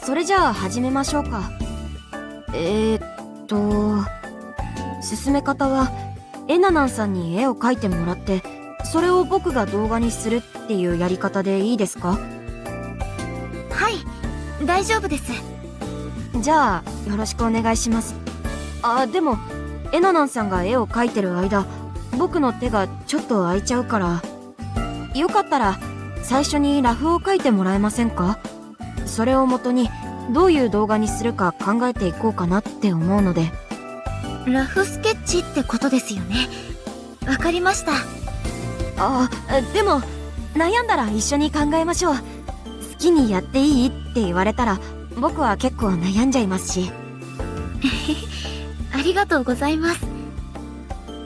それじゃあ始めましょうか。進め方はエナナンさんに絵を描いてもらって、それを僕が動画にするっていうやり方でいいですか？はい、大丈夫です。じゃあよろしくお願いします。でもエナナンさんが絵を描いてる間、僕の手がちょっと空いちゃうから、よかったら最初にラフを描いてもらえませんか？それをもとにどういう動画にするか考えていこうかなって思うので。ラフスケッチってことですよね。わかりました。でも悩んだら一緒に考えましょう。好きにやっていいって言われたら僕は結構悩んじゃいますし。ありがとうございます。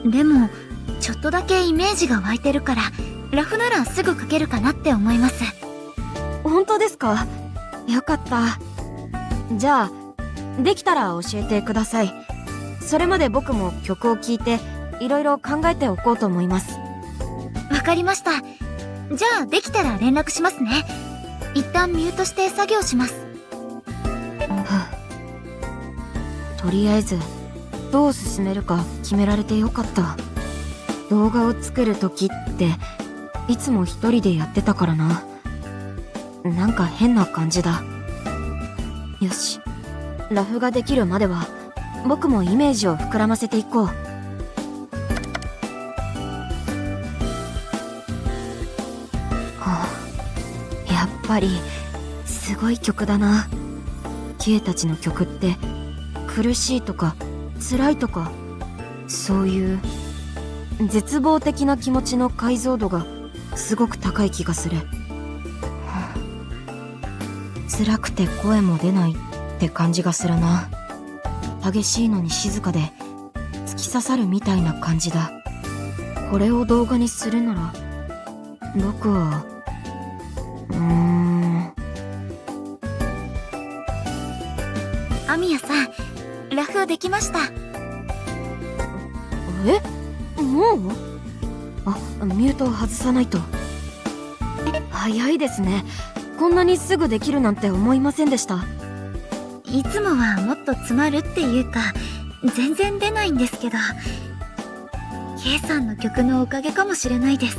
でもちょっとだけイメージが湧いてるから、ラフならすぐ描けるかなって思います。本当ですか？よかった。じゃあできたら教えてください。それまで僕も曲を聴いていろいろ考えておこうと思います。わかりました。じゃあできたら連絡しますね。一旦ミュートして作業します。とりあえずどう進めるか決められてよかった。動画を作る時っていつも一人でやってたからな。なんか変な感じだ。よし、ラフができるまでは僕もイメージを膨らませていこう。やっぱりすごい曲だな。キエたちの曲って苦しいとか辛いとか、そういう絶望的な気持ちの解像度がすごく高い気がする。辛くて声も出ないって感じがするな。激しいのに静かで突き刺さるみたいな感じだ。これを動画にするなら僕はアミヤさん、ラフできました。もう？ミュートを外さないと。早いですね。こんなにすぐできるなんて思いませんでした。いつもはもっと詰まるっていうか、全然出ないんですけど、K さんの曲のおかげかもしれないです。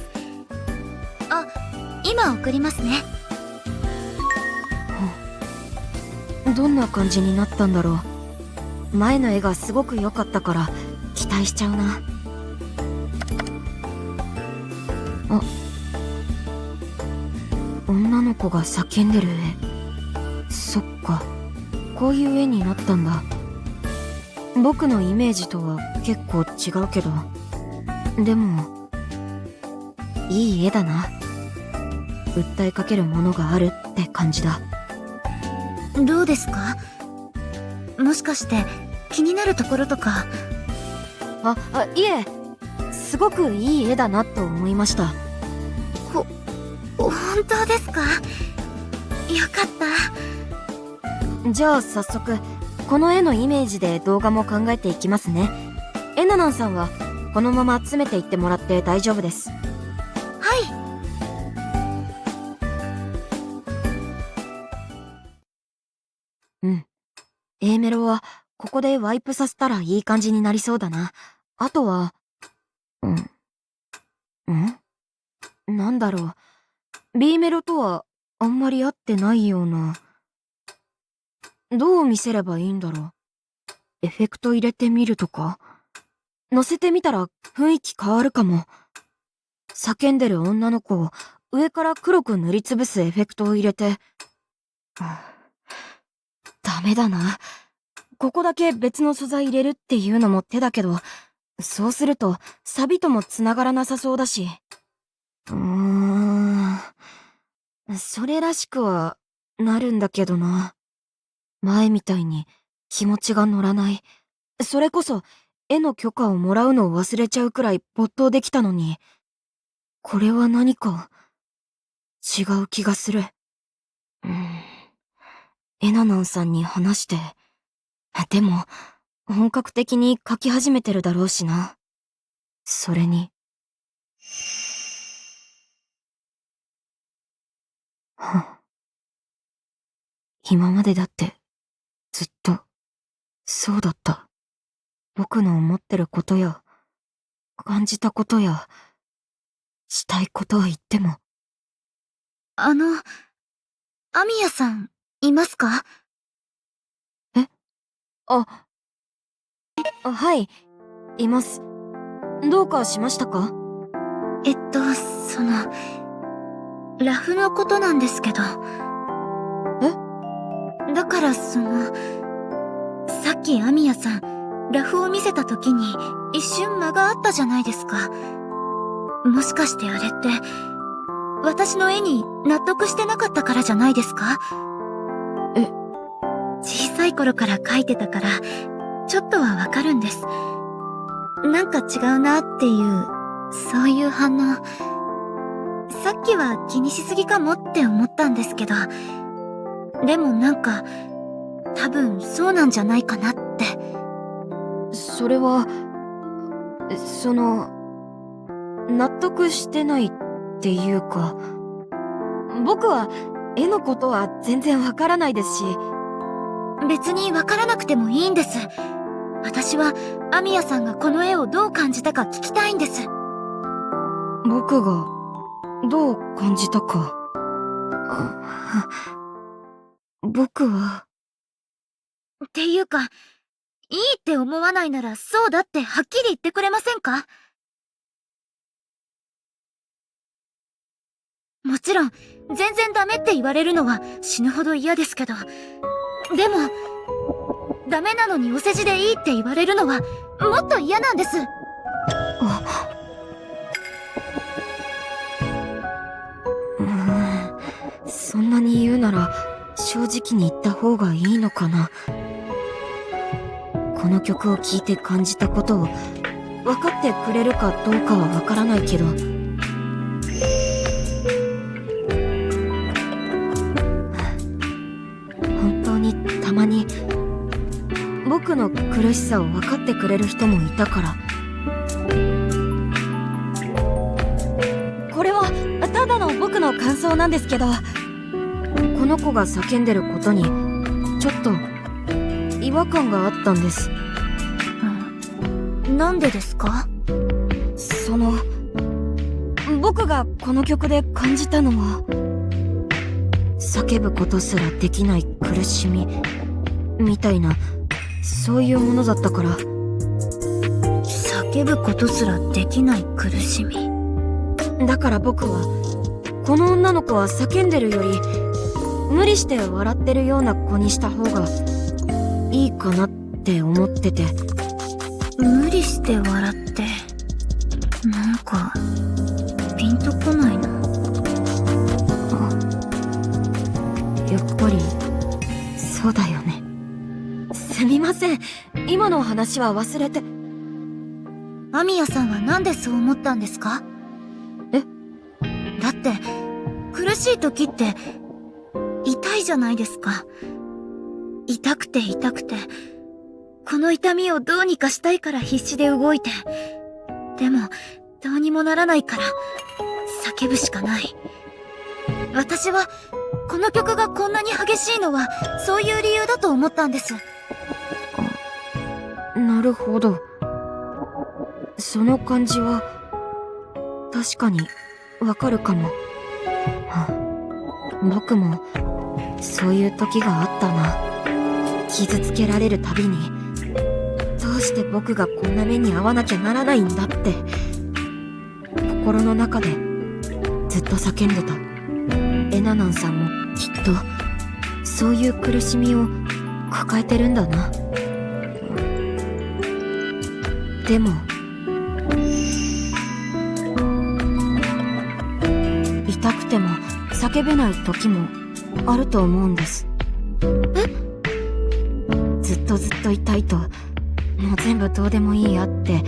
今送りますね。どんな感じになったんだろう。前の絵がすごく良かったから期待しちゃうな。女の子が叫んでる絵。そっか、こういう絵になったんだ。僕のイメージとは結構違うけど、でもいい絵だな。訴えかけるものがあるって感じだ。どうですか？もしかして気になるところとか。いえ、すごくいい絵だなと思いました。本当ですか？よかった。じゃあ早速この絵のイメージで動画も考えていきますね。エナナンさんはこのまま詰めていってもらって大丈夫です。はい。A メロはここでワイプさせたらいい感じになりそうだな。あとはなんだろう。B メロとはあんまり合ってないような。どう見せればいいんだろう。エフェクト入れてみるとか。乗せてみたら雰囲気変わるかも。叫んでる女の子を上から黒く塗りつぶすエフェクトを入れて。ダメだな。ここだけ別の素材入れるっていうのも手だけど、そうするとサビとも繋がらなさそうだし。それらしくはなるんだけどな。前みたいに気持ちが乗らない。それこそ絵の許可をもらうのを忘れちゃうくらい没頭できたのに、これは何か違う気がする。エナナンさんに話して。でも本格的に描き始めてるだろうしな。それに今までだってずっとそうだった。僕の思ってることや感じたことやしたいことを言っても。アミヤさん、いますか？あ、はい、います。どうかしましたか？ラフのことなんですけど。だからさっきアミヤさん、ラフを見せた時に一瞬間があったじゃないですか。もしかしてあれって、私の絵に納得してなかったからじゃないですか？小さい頃から描いてたから、ちょっとはわかるんです。なんか違うなっていう、そういう反応。さっきは気にしすぎかもって思ったんですけど、でもなんか、多分そうなんじゃないかなって。それは、納得してないっていうか、僕は絵のことは全然わからないですし。別にわからなくてもいいんです。私はアミヤさんがこの絵をどう感じたか聞きたいんです。僕がどう感じたか。僕は。っていうか、いいって思わないならそうだってはっきり言ってくれませんか？もちろん、全然ダメって言われるのは死ぬほど嫌ですけど、でも、ダメなのにお世辞でいいって言われるのはもっと嫌なんです。そんなに言うなら正直に言った方がいいのかな。この曲を聴いて感じたことを分かってくれるかどうかは分からないけど、本当にたまに僕の苦しさを分かってくれる人もいたから。これはただの僕の感想なんですけど、この子が叫んでることにちょっと違和感があったんです。なんでですか？僕がこの曲で感じたのは、叫ぶことすらできない苦しみみたいな、そういうものだったから。叫ぶことすらできない苦しみ。だから僕は、この女の子は叫んでるより無理して笑ってるような子にした方がいいかなって思ってて。無理して笑って、なんかピンとこないな。やっぱりそうだよね。すみません、今の話は忘れて。アミヤさんはなんでそう思ったんですか？だって苦しい時って痛いじゃないですか。痛くて痛くて、この痛みをどうにかしたいから必死で動いて、でもどうにもならないから叫ぶしかない。私はこの曲がこんなに激しいのはそういう理由だと思ったんです。なるほど。その感じは確かにわかるかも。僕もそういう時があったな。傷つけられるたびに、どうして僕がこんな目に遭わなきゃならないんだって心の中でずっと叫んでた。エナナンさんもきっとそういう苦しみを抱えてるんだな。でも痛くても叫べない時もあると思うんです。ずっと痛いと、もう全部どうでもいいやって、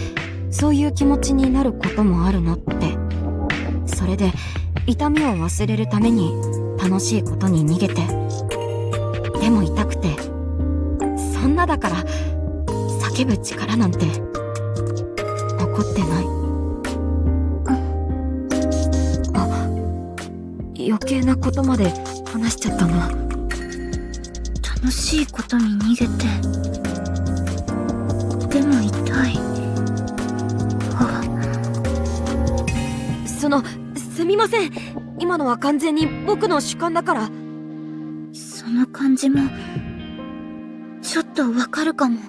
そういう気持ちになることもあるのって。それで痛みを忘れるために楽しいことに逃げて、でも痛くて、そんなだから叫ぶ力なんて残ってない。余計なことまで話しちゃったな。楽しいことに逃げて、でも痛い。すみません。今のは完全に僕の主観だから。その感じもちょっとわかるかも。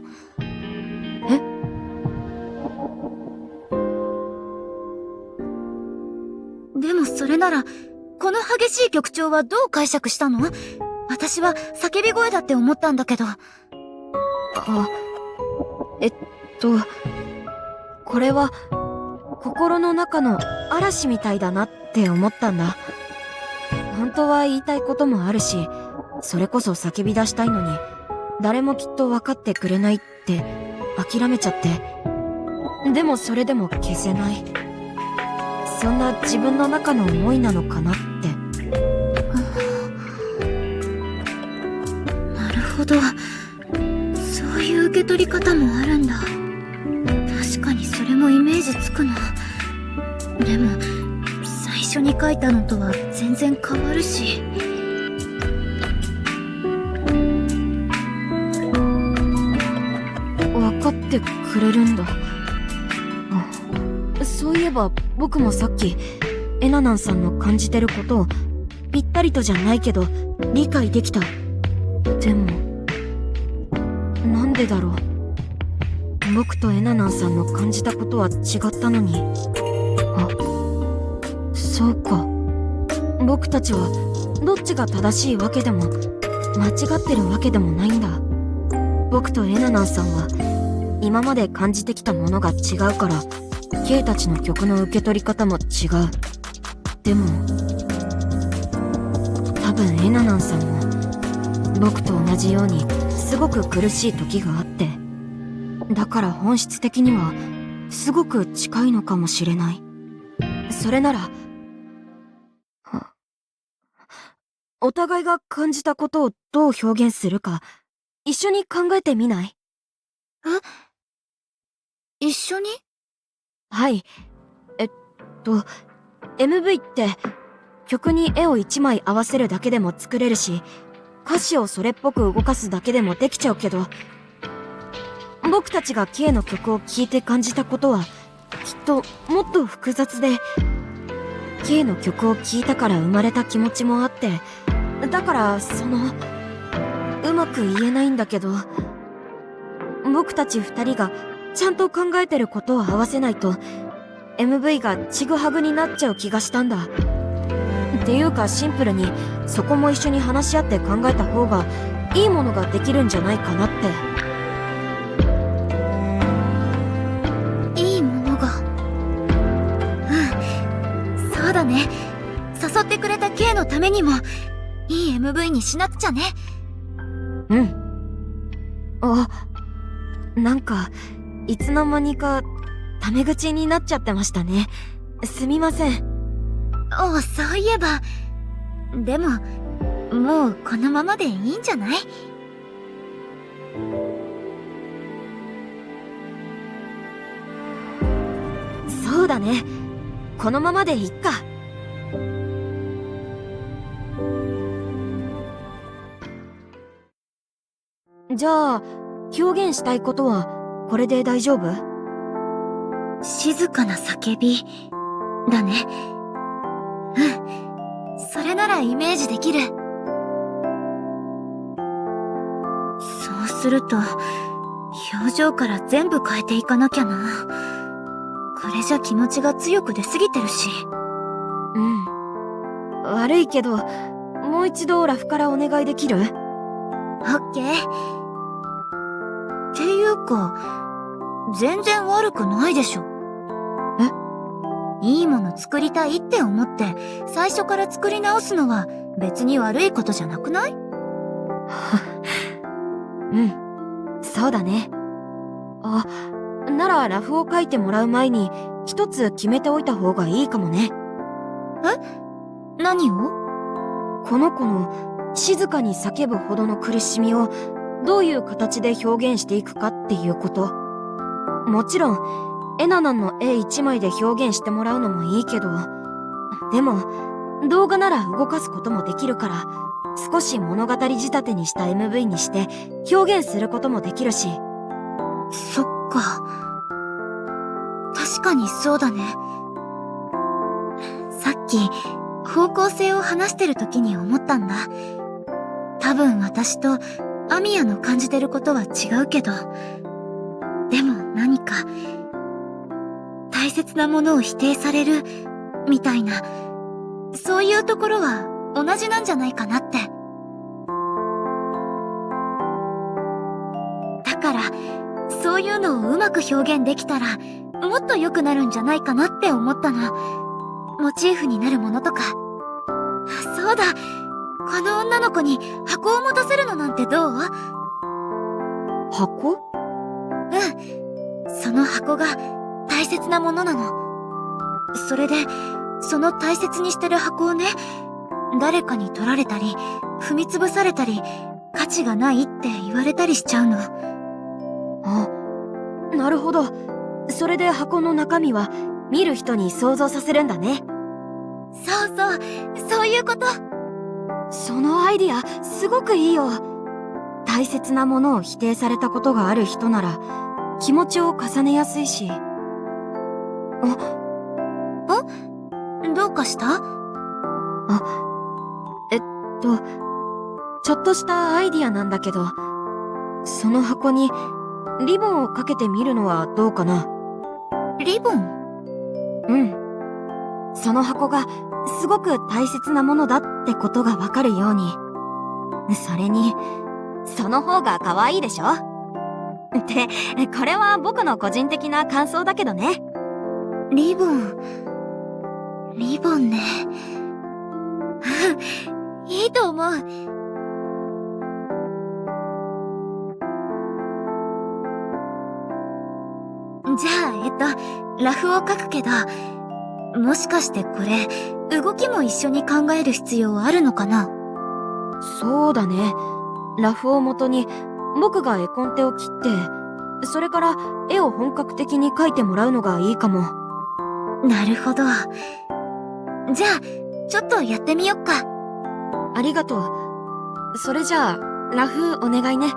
え？でもそれなら、この激しい曲調はどう解釈したの？私は叫び声だって思ったんだけど。これは心の中の嵐みたいだなって思ったんだ。本当は言いたいこともあるし、それこそ叫び出したいのに、誰もきっと分かってくれないって諦めちゃって。でもそれでも消せない。そんな自分の中の思いなのかなって。なるほど。そういう受け取り方もあるんだ。確かにそれもイメージつくな。でも最初に書いたのとは全然変わるし。分かってくれるんだ。そういえば僕もさっきエナナンさんの感じてることをぴったりとじゃないけど理解できた。でもなんでだろう。僕とエナナンさんの感じたことは違ったのに。そうか。僕たちはどっちが正しいわけでも間違ってるわけでもないんだ。僕とエナナンさんは今まで感じてきたものが違うから、K たちの曲の受け取り方も違う。でも多分エナナンさんも僕と同じようにすごく苦しい時があって、だから本質的にはすごく近いのかもしれない。それならお互いが感じたことをどう表現するか一緒に考えてみない？一緒に？はい。MV って曲に絵を一枚合わせるだけでも作れるし、歌詞をそれっぽく動かすだけでもできちゃうけど、僕たちが K の曲を聴いて感じたことはきっともっと複雑で、 K の曲を聴いたから生まれた気持ちもあって、だからうまく言えないんだけど、僕たち二人がちゃんと考えてることを合わせないと MV がちぐはぐになっちゃう気がしたんだ。っていうかシンプルにそこも一緒に話し合って考えた方がいいものができるんじゃないかなって。いいものが。そうだね。誘ってくれた K のためにもいい MV にしなくちゃね。うん。なんかいつの間にかタメ口になっちゃってましたね。すみません。そういえば。でももうこのままでいいんじゃない？そうだね。このままでいっか。じゃあ表現したいことはこれで大丈夫？静かな叫びだね。それならイメージできる。そうすると表情から全部変えていかなきゃな。これじゃ気持ちが強く出すぎてるし。悪いけどもう一度ラフからお願いできる？オッケー。っていうか全然悪くないでしょ。いいもの作りたいって思って最初から作り直すのは別に悪いことじゃなくない？そうだね。ならラフを書いてもらう前に一つ決めておいた方がいいかもね。何を？この子の静かに叫ぶほどの苦しみをどういう形で表現していくかっていうこと。もちろんエナナンの絵一枚で表現してもらうのもいいけど、でも動画なら動かすこともできるから少し物語仕立てにした MV にして表現することもできるし。そっか。確かにそうだね。さっき、方向性を話してる時に思ったんだ。多分私とアミヤの感じてることは違うけど、でも何か、大切なものを否定される、みたいな、そういうところは同じなんじゃないかなって。だから、そういうのをうまく表現できたら、もっと良くなるんじゃないかなって思ったの。モチーフになるものとか。そうだ、この女の子に箱を持たせるのなんてどう？箱？うん。その箱が大切なものなの。それで、その大切にしてる箱をね、誰かに取られたり、踏みつぶされたり、価値がないって言われたりしちゃうの。あ、なるほど。それで箱の中身は見る人に想像させるんだね。そうそう、そういうこと。そのアイディア、すごくいいよ。大切なものを否定されたことがある人なら、気持ちを重ねやすいし。どうかした？ちょっとしたアイディアなんだけど、その箱にリボンをかけてみるのはどうかな？リボン？うん。その箱がすごく大切なものだってことがわかるように。それに、その方が可愛いでしょ？って、これは僕の個人的な感想だけどね。リボン。リボンね。いいと思う。じゃあ、ラフを書くけど、もしかしてこれ、動きも一緒に考える必要あるのかな？そうだね。ラフを元に僕が絵コンテを切って、それから絵を本格的に描いてもらうのがいいかも。なるほど。じゃあ、ちょっとやってみよっか。ありがとう。それじゃあ、ラフお願いね。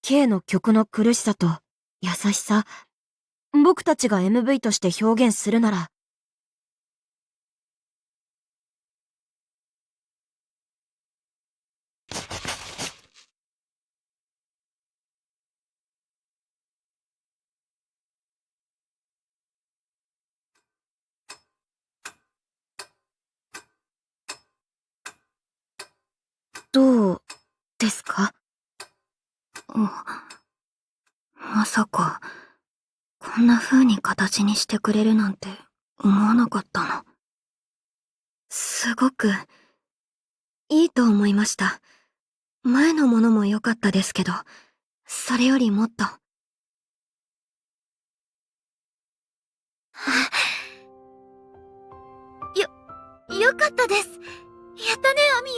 K の曲の苦しさと優しさ、僕たちが MV として表現するなら、どうですか？まさか、こんな風に形にしてくれるなんて思わなかったの。すごく、いいと思いました。前のものも良かったですけど、それよりもっと。よかったです。やったね、アミ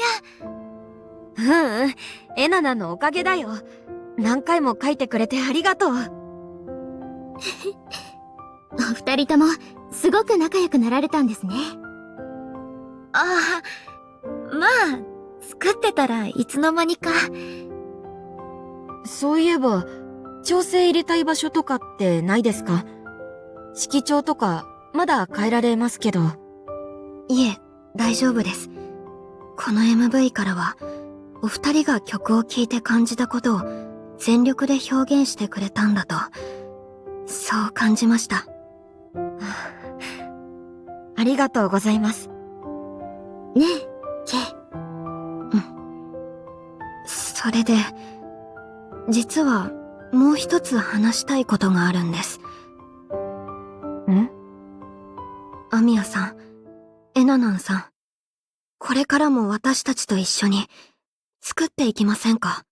ヤ。エナナのおかげだよ。何回も書いてくれてありがとう。お二人とも、すごく仲良くなられたんですね。ああ、まあ、作ってたらいつの間にか。そういえば、調整入れたい場所とかってないですか？色調とか、まだ変えられますけど。いえ、大丈夫です。この MV からは、お二人が曲を聴いて感じたことを全力で表現してくれたんだと、そう感じました。ありがとうございます。ねえ、ケイ。うん。それで、実はもう一つ話したいことがあるんです。アミヤさん、エナナンさん、これからも私たちと一緒に作っていきませんか？